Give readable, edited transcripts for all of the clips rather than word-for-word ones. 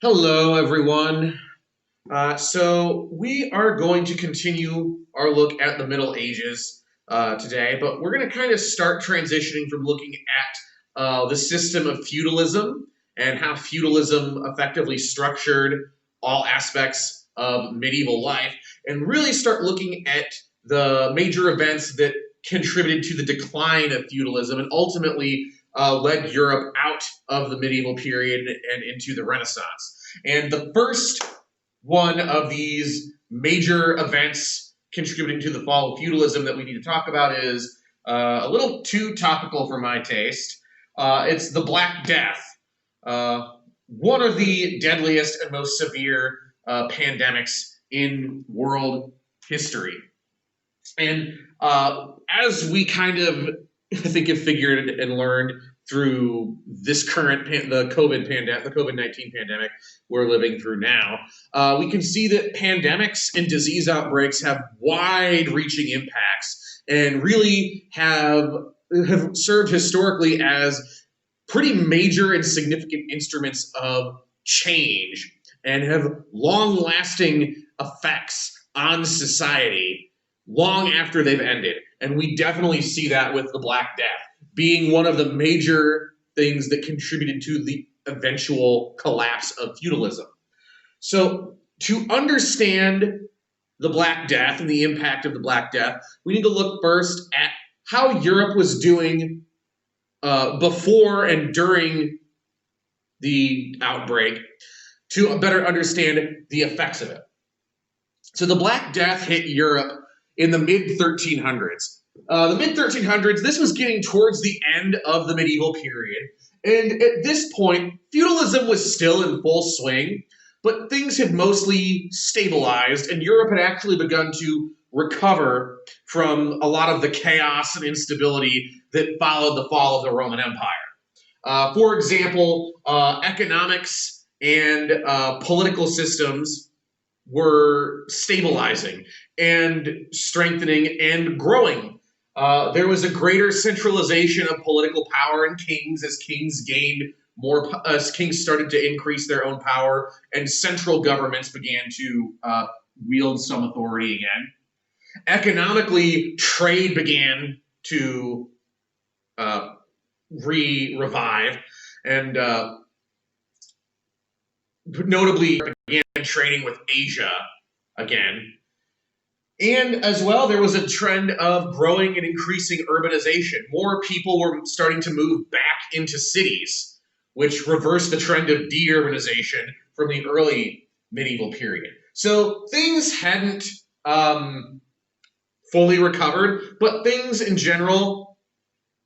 Hello, everyone. So we are going to continue our look at the Middle Ages today, but we're going to kind of start transitioning from looking at the system of feudalism and how feudalism effectively structured all aspects of medieval life, and really start looking at the major events that contributed to the decline of feudalism and ultimately led Europe out of the medieval period and into the Renaissance. And the first one of these major events contributing to the fall of feudalism that we need to talk about is a little too topical for my taste. It's the Black Death, one of the deadliest and most severe pandemics in world history. And as we kind of, I think, have figured and learned through this current the COVID-19 pandemic we're living through now, we can see that pandemics and disease outbreaks have wide-reaching impacts and really have served historically as pretty major and significant instruments of change and have long-lasting effects on society long after they've ended. And we definitely see that with the Black Death being one of the major things that contributed to the eventual collapse of feudalism. So to understand the Black Death and the impact of the Black Death, we need to look first at how Europe was doing before and during the outbreak to better understand the effects of it. So the Black Death hit Europe in the mid-1300s. The mid-1300s, this was getting towards the end of the medieval period. And at this point, feudalism was still in full swing, but things had mostly stabilized, and Europe had actually begun to recover from a lot of the chaos and instability that followed the fall of the Roman Empire. For example, economics and political systems were stabilizing and strengthening and growing. There was a greater centralization of political power in kings as kings gained more, as kings started to increase their own power, and central governments began to wield some authority again. Economically, trade began to revive, and notably began trading with Asia again. And as well, there was a trend of growing and increasing urbanization. More people were starting to move back into cities, which reversed the trend of de-urbanization from the early medieval period. So things hadn't fully recovered, but things in general,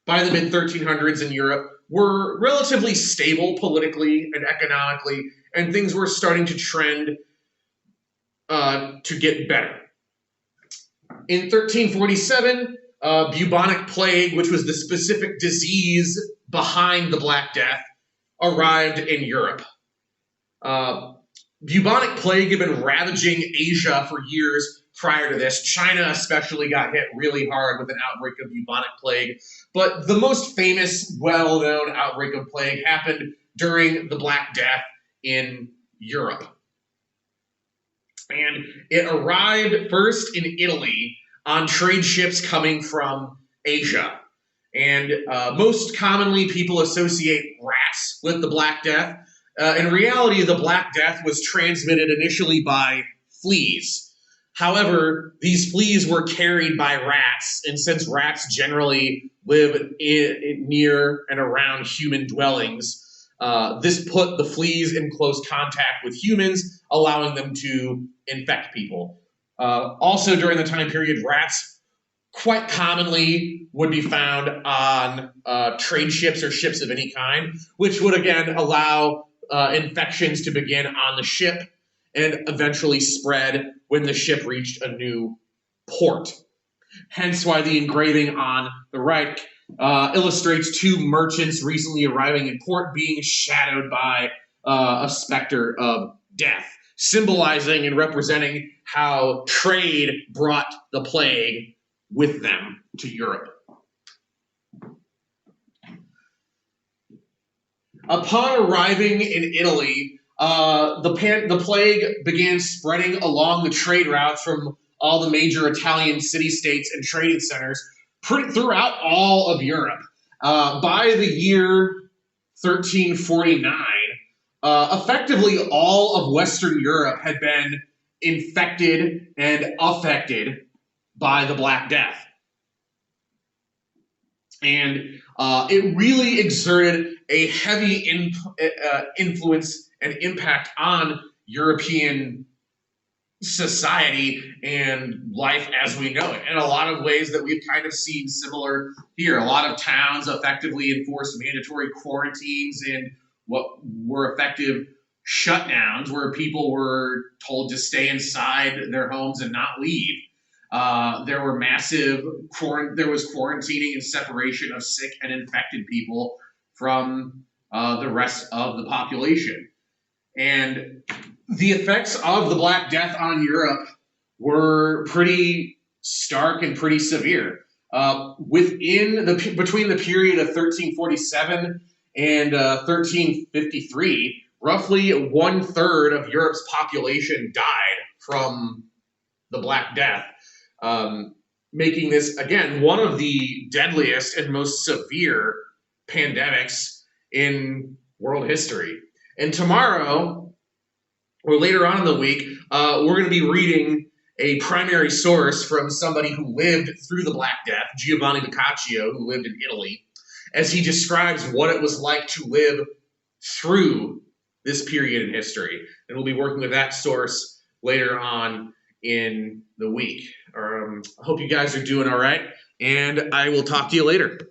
by the mid-1300s in Europe, were relatively stable politically and economically, and things were starting to trend to get better. In 1347, bubonic plague, which was the specific disease behind the Black Death, arrived in Europe. Bubonic plague had been ravaging Asia for years prior to this. China especially got hit really hard with an outbreak of bubonic plague. But the most famous, well-known outbreak of plague happened during the Black Death in Europe. And it arrived first in Italy on trade ships coming from Asia. And most commonly, people associate rats with the Black Death. In reality, the Black Death was transmitted initially by fleas. However, these fleas were carried by rats, and since rats generally live near and around human dwellings, this put the fleas in close contact with humans, allowing them to infect people. Also, during the time period, rats quite commonly would be found on trade ships or ships of any kind, which would again allow infections to begin on the ship and eventually spread when the ship reached a new port. Hence why the engraving on the right illustrates two merchants recently arriving in port being shadowed by a specter of death, symbolizing and representing how trade brought the plague with them to Europe. Upon arriving in Italy, the plague began spreading along the trade routes from all the major Italian city-states and trading centers throughout all of Europe. By the year 1349, effectively all of Western Europe had been infected and affected by the Black Death. And it really exerted a heavy influence and impact on European society and life as we know it. In a lot of ways that we've kind of seen similar here. A lot of towns effectively enforced mandatory quarantines and what were effective shutdowns where people were told to stay inside their homes and not leave. There was quarantining and separation of sick and infected people from the rest of the population. And the effects of the Black Death on Europe were pretty stark and pretty severe. Between the period of 1347 and 1353, roughly 1/3 of Europe's population died from the Black Death, making this, again, one of the deadliest and most severe pandemics in world history. And tomorrow, or later on in the week, we're going to be reading a primary source from somebody who lived through the Black Death, Giovanni Boccaccio, who lived in Italy, as he describes what it was like to live through this period in history. And we'll be working with that source later on in the week. I hope you guys are doing all right, and I will talk to you later.